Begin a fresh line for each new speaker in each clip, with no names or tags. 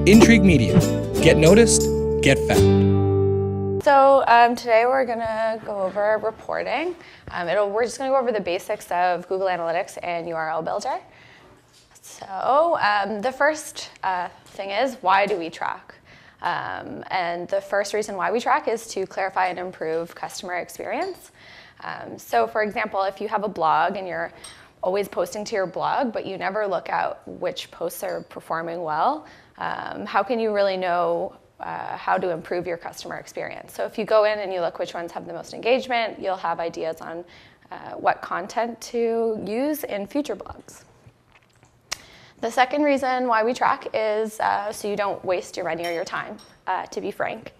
Intrigue Media. Get noticed, get found.
So today we're going to go over reporting. We're just going to go over the basics of Google Analytics and URL Builder. So the first thing is, why do we track? And the first reason why we track is to clarify and improve customer experience. So for example, if you have a blog and you're always posting to your blog, but you never look at which posts are performing well, how can you really know how to improve your customer experience? So if you go in and you look which ones have the most engagement, you'll have ideas on what content to use in future blogs. The second reason why we track is so you don't waste your money or your time, to be frank.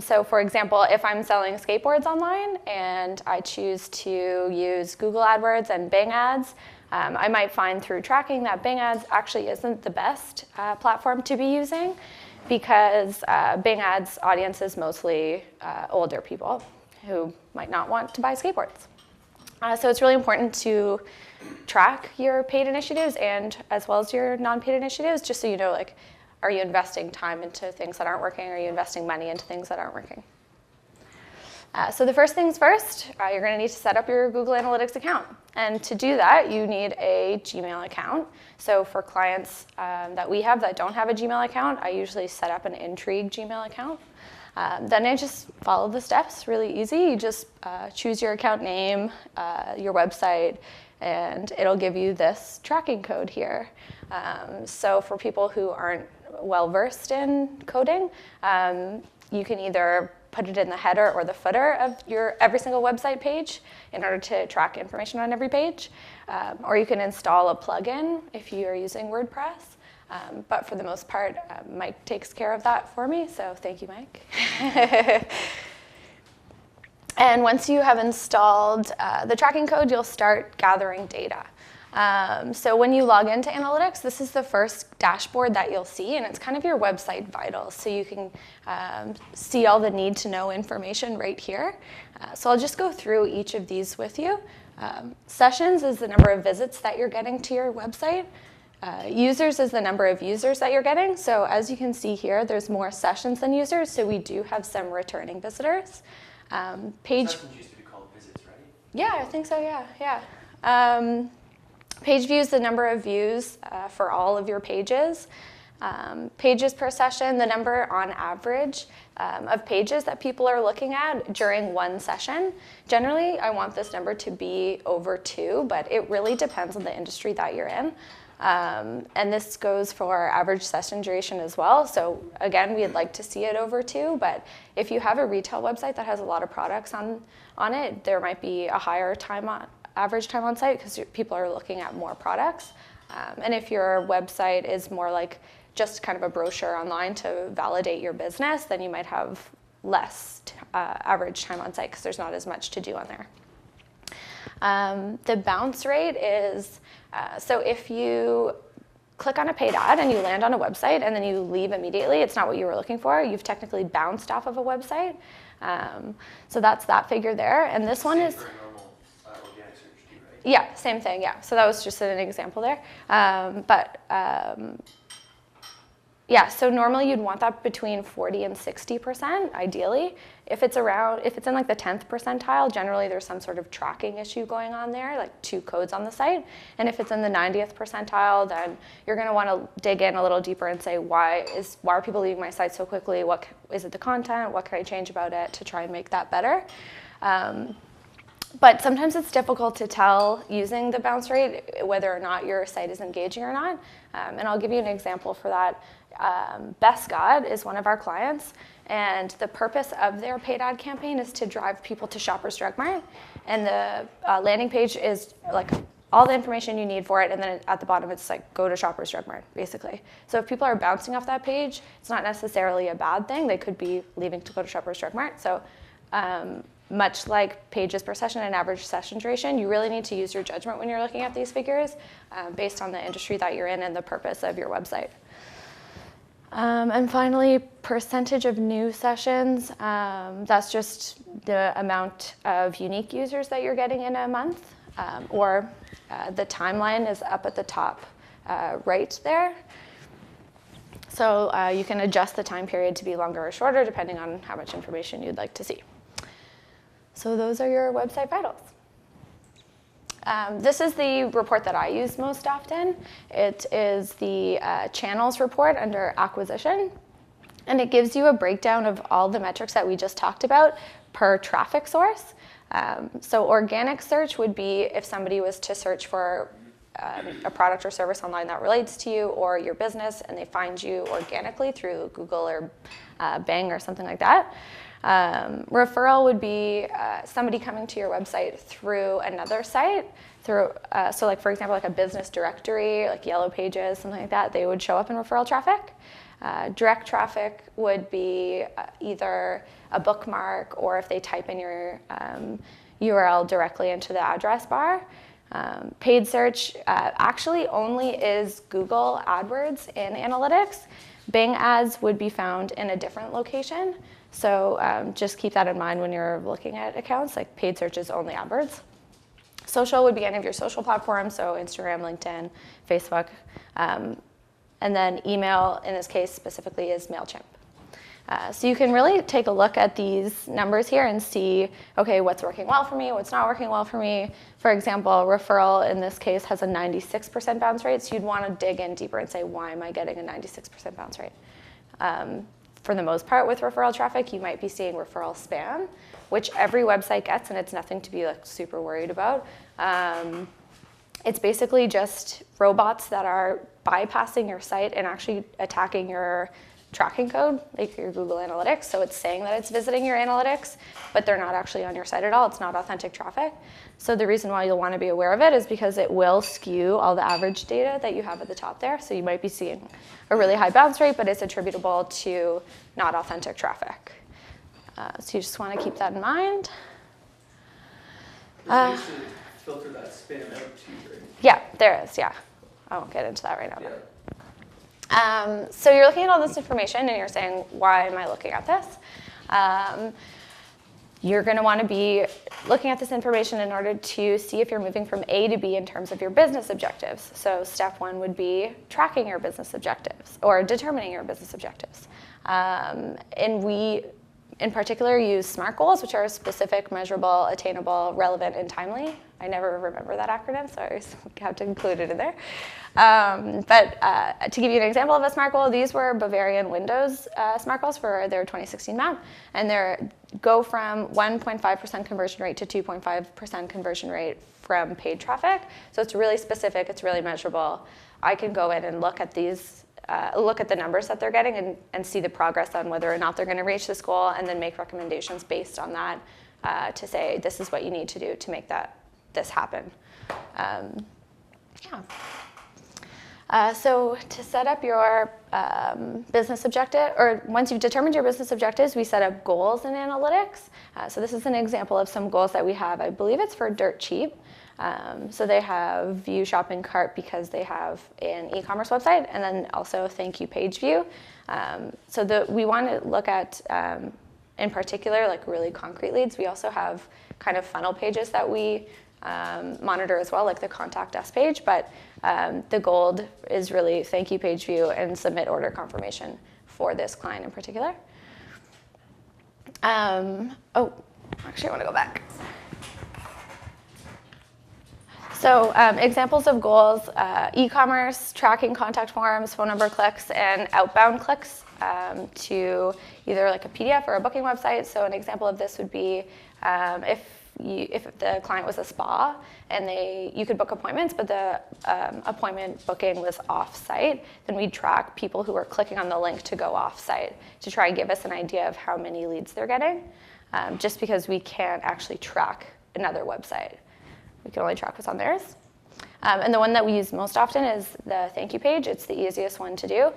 So for example, if I'm selling skateboards online and I choose to use Google AdWords and Bing ads, I might find through tracking that Bing ads actually isn't the best platform to be using, because Bing ads audience is mostly older people who might not want to buy skateboards. So it's really important to track your paid initiatives and as well as your non-paid initiatives, just so you know, like, are you investing time into things that aren't working? Are you investing money into things that aren't working? So the first things first, you're going to need to set up your Google Analytics account. And to do that, you need a Gmail account. So for clients that we have that don't have a Gmail account, I usually set up an Intrigue Gmail account. Then I just follow the steps, really easy. You just choose your account name, your website, and it'll give you this tracking code here. So for people who aren't well-versed in coding, you can either put it in the header or the footer of your every single website page in order to track information on every page. Or you can install a plugin if you're using WordPress. But for the most part, Mike takes care of that for me, so thank you, Mike. And once you have installed the tracking code, you'll start gathering data. So when you log into analytics, this is the first dashboard that you'll see, and it's kind of your website vitals. So you can see all the need to know information right here. So I'll just go through each of these with you. Sessions is the number of visits that you're getting to your website. Users is the number of users that you're getting. So as you can see here, there's more sessions than users, so we do have some returning visitors.
Sessions used to be called visits, right?
Yeah, I think so, yeah. Page views, the number of views for all of your pages. Pages per session, the number on average of pages that people are looking at during one session. Generally, I want this number to be over 2, but it really depends on the industry that you're in. And this goes for average session duration as well. So again, we'd like to see it over 2, but if you have a retail website that has a lot of products on it, there might be a higher average time on site because people are looking at more products. And if your website is more like just kind of a brochure online to validate your business, then you might have less average time on site because there's not as much to do on there. The bounce rate is, so if you click on a paid ad and you land on a website and then you leave immediately, it's not what you were looking for. You've technically bounced off of a website. So that's that figure there. And this one is... Yeah, same thing, yeah. So that was just an example there. Yeah, so normally you'd want that between 40 and 60%, ideally. If it's in like the 10th percentile, generally there's some sort of tracking issue going on there, like 2 codes on the site. And if it's in the 90th percentile, then you're gonna wanna dig in a little deeper and say, why are people leaving my site so quickly? Is it the content? What can I change about it to try and make that better? But sometimes it's difficult to tell using the bounce rate whether or not your site is engaging or not. And I'll give you an example for that. Best God is one of our clients, and the purpose of their paid ad campaign is to drive people to Shoppers Drug Mart. And the landing page is like all the information you need for it, and then at the bottom it's like, go to Shoppers Drug Mart, basically. So if people are bouncing off that page, it's not necessarily a bad thing. They could be leaving to go to Shoppers Drug Mart. So much like pages per session and average session duration, you really need to use your judgment when you're looking at these figures based on the industry that you're in and the purpose of your website. And finally, percentage of new sessions. That's just the amount of unique users that you're getting in a month, or the timeline is up at the top right there. So you can adjust the time period to be longer or shorter depending on how much information you'd like to see. So those are your website vitals. This is the report that I use most often. It is the channels report under acquisition, and it gives you a breakdown of all the metrics that we just talked about per traffic source. So organic search would be if somebody was to search for a product or service online that relates to you or your business, and they find you organically through Google or Bing or something like that. Referral would be somebody coming to your website through another site. So like, for example, like a business directory, like Yellow Pages, something like that, they would show up in referral traffic. Direct traffic would be either a bookmark or if they type in your URL directly into the address bar. Paid search actually only is Google AdWords in analytics. Bing ads would be found in a different location. So just keep that in mind when you're looking at accounts, like paid search is only AdWords. Social would be any of your social platforms, so Instagram, LinkedIn, Facebook. And then email, in this case specifically, is MailChimp. So you can really take a look at these numbers here and see, okay, what's working well for me, what's not working well for me. For example, referral in this case has a 96% bounce rate, so you'd want to dig in deeper and say, why am I getting a 96% bounce rate? For the most part with referral traffic, you might be seeing referral spam, which every website gets, and it's nothing to be like super worried about. It's basically just robots that are bypassing your site and actually attacking your tracking code, like your Google Analytics. So it's saying that it's visiting your analytics, but they're not actually on your site at all. It's not authentic traffic. So the reason why you'll want to be aware of it is because it will skew all the average data that you have at the top there. So you might be seeing a really high bounce rate, but it's attributable to not authentic traffic. So you just want to keep that in mind.
There's ways to filter that spam out too, right?
Yeah, there is, yeah. I won't get into that right now. Yeah. So you're looking at all this information and you're saying, why am I looking at this? You're going to want to be looking at this information in order to see if you're moving from A to B in terms of your business objectives. So step one would be tracking your business objectives or determining your business objectives. And we, in particular, use SMART goals, which are specific, measurable, attainable, relevant, and timely. I never remember that acronym, so I always have to include it in there. But to give you an example of a SMART goal, these were Bavarian Windows SMART goals for their 2016 map, and they go from 1.5% conversion rate to 2.5% conversion rate from paid traffic. So it's really specific, it's really measurable. I can go in and look at these, look at the numbers that they're getting and see the progress on whether or not they're going to reach this goal, and then make recommendations based on that to say this is what you need to do to make this happen. So to set up your business objective, or once you've determined your business objectives, we set up goals in analytics. So this is an example of some goals that we have. I believe it's for Dirt Cheap. So they have view shopping cart because they have an e-commerce website, and then also thank you page view. So we want to look at, in particular, like really concrete leads. We also have kind of funnel pages that we monitor as well, like the contact us page, but the gold is really thank you page view and submit order confirmation for this client in particular. Oh, actually I want to go back. So examples of goals, e-commerce, tracking contact forms, phone number clicks, and outbound clicks to either like a PDF or a booking website. So an example of this would be if the client was a spa and you could book appointments, but the appointment booking was off-site, then we'd track people who were clicking on the link to go off-site to try and give us an idea of how many leads they're getting, just because we can't actually track another website. We can only track what's on theirs. And the one that we use most often is the thank you page. It's the easiest one to do.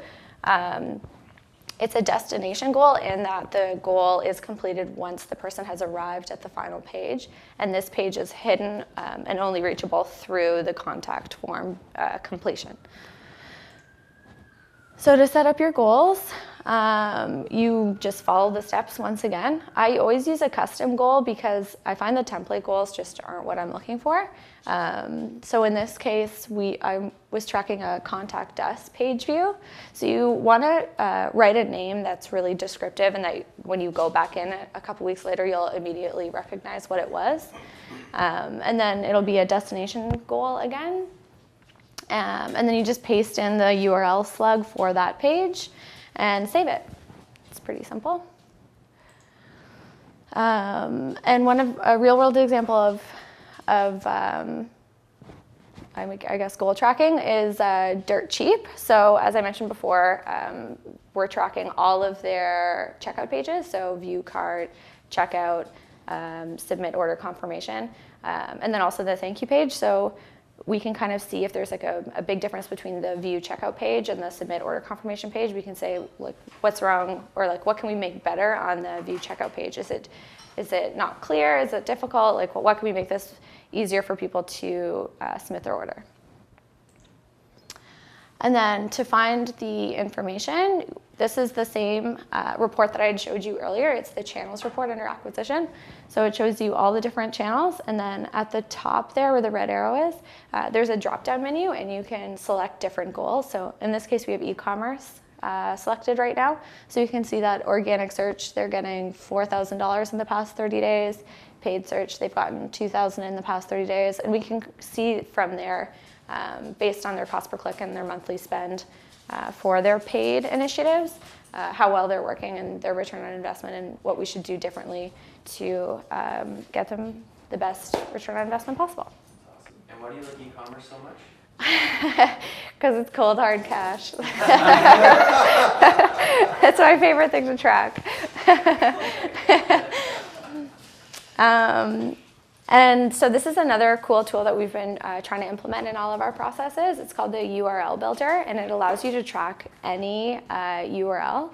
It's a destination goal in that the goal is completed once the person has arrived at the final page, and this page is hidden and only reachable through the contact form completion. So to set up your goals, You just follow the steps once again. I always use a custom goal because I find the template goals just aren't what I'm looking for. So in this case, I was tracking a contact us page view. So you want to write a name that's really descriptive and that when you go back in a couple weeks later, you'll immediately recognize what it was. And then it'll be a destination goal again. And then you just paste in the URL slug for that page and save it. It's pretty simple. And a real-world example of I guess goal tracking is dirt cheap. So as I mentioned before, we're tracking all of their checkout pages. So view cart, checkout, submit order confirmation, and then also the thank you page. So we can kind of see if there's like a big difference between the view checkout page and the submit order confirmation page. We can say like what's wrong, or like what can we make better on the view checkout page? Is it not clear? Is it difficult? Like what can we make this easier for people to submit their order? And then to find the information, this is the same report that I had showed you earlier. It's the channels report under acquisition. So it shows you all the different channels. And then at the top there where the red arrow is, there's a drop-down menu and you can select different goals. So in this case, we have e-commerce selected right now. So you can see that organic search, they're getting $4,000 in the past 30 days. Paid search, they've gotten $2,000 in the past 30 days. And we can see from there, based on their cost per click and their monthly spend for their paid initiatives, how well they're working and their return on investment and what we should do differently to get them the best return on investment possible.
Awesome. And why do you like e-commerce so much?
Because it's cold hard cash. That's my favorite thing to track. And so this is another cool tool that we've been trying to implement in all of our processes. It's called the URL Builder, and it allows you to track any URL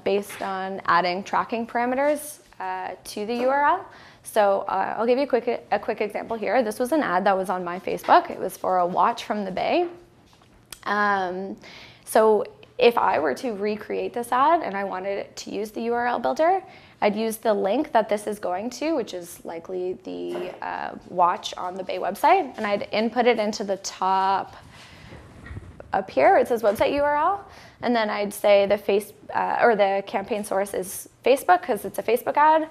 based on adding tracking parameters to the URL. So I'll give you a quick example here. This was an ad that was on my Facebook. It was for a watch from the Bay. So if I were to recreate this ad and I wanted it to use the URL Builder, I'd use the link that this is going to, which is likely the watch on the Bay website, and I'd input it into the top up here. It says website URL, and then I'd say the campaign source is Facebook because it's a Facebook ad.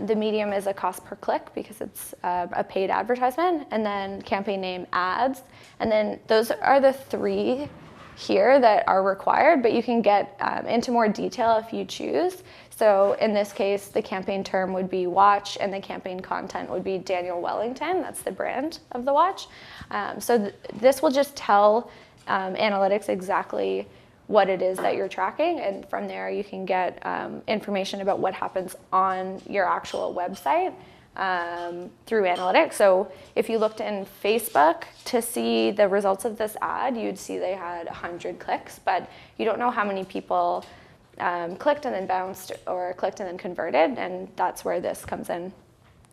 The medium is a cost per click because it's a paid advertisement, and then campaign name ads, and then those are the three here that are required, but you can get into more detail if you choose. So in this case, the campaign term would be watch, and the campaign content would be Daniel Wellington. That's the brand of the watch. So this will just tell analytics exactly what it is that you're tracking, and from there you can get information about what happens on your actual website through analytics. So if you looked in Facebook to see the results of this ad, you'd see they had 100 clicks, but you don't know how many people clicked and then bounced, or clicked and then converted, and that's where this comes in.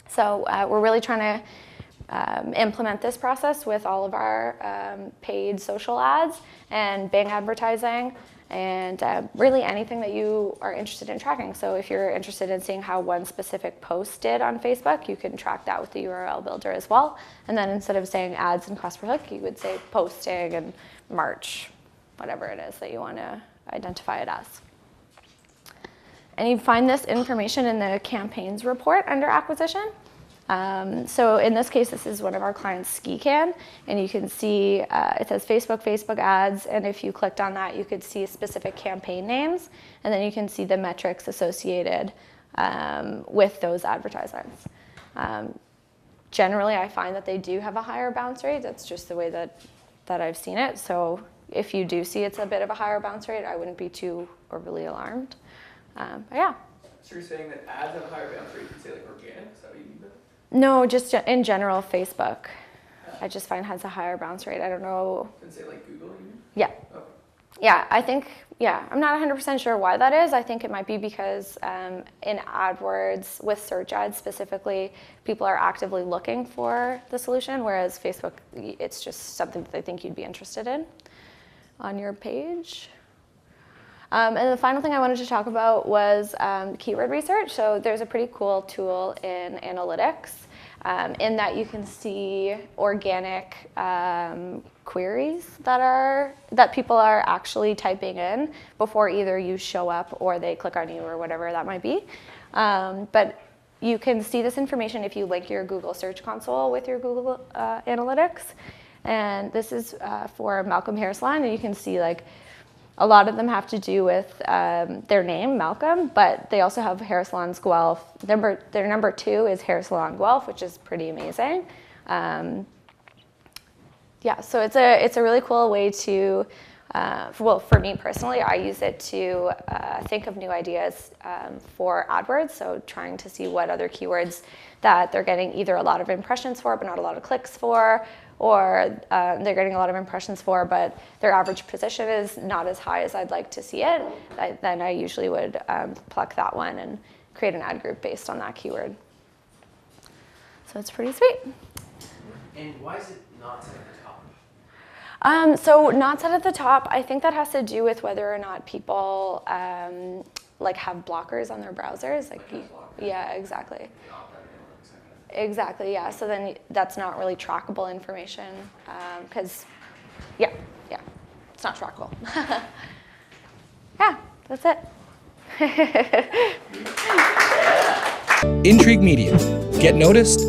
So we're really trying to implement this process with all of our paid social ads and Bing advertising, and really anything that you are interested in tracking. So if you're interested in seeing how one specific post did on Facebook, you can track that with the URL Builder as well. And then instead of saying ads and cost per click, you would say posting and March, whatever it is that you want to identify it as. And you find this information in the campaigns report under acquisition. So in this case, this is one of our clients, SkiCan, and you can see it says Facebook ads, and if you clicked on that, you could see specific campaign names, and then you can see the metrics associated with those advertisements. Generally, I find that they do have a higher bounce rate. That's just the way that I've seen it. So if you do see it's a bit of a higher bounce rate, I wouldn't be too overly alarmed. But yeah.
So you're saying that ads have a higher bounce rate, you can say like organic, is that what you mean by that?
No, just in general, Facebook, I just find has a higher bounce rate. I don't know.
And say like Google, you mean?
Yeah.
Okay.
Yeah, I think, I'm not 100% sure why that is. I think it might be because in AdWords, with search ads specifically, people are actively looking for the solution, whereas Facebook, it's just something that they think you'd be interested in on your page. And the final thing I wanted to talk about was keyword research. So there's a pretty cool tool in analytics in that you can see organic queries that people are actually typing in before either you show up or they click on you or whatever that might be. But you can see this information if you link your Google Search Console with your Google Analytics. And this is for Malcolm Hair Salon, and you can see like a lot of them have to do with their name, Malcolm, but they also have Hair Salons Guelph. Their number 2 is Hair Salon Guelph, which is pretty amazing. Yeah, so it's a really cool way to, well, for me personally, I use it to think of new ideas for AdWords, so trying to see what other keywords that they're getting either a lot of impressions for but not a lot of clicks for, or they're getting a lot of impressions for, but their average position is not as high as I'd like to see it. Then I usually would pluck that one and create an ad group based on that keyword. So it's pretty sweet.
And why is it not set at the top?
So not set at the top, I think that has to do with whether or not people like have blockers on their browsers. Like, yeah, exactly. Exactly, yeah. So then that's not really trackable information because, yeah, it's not trackable. Yeah, that's it.
Intrigue Media. Get noticed,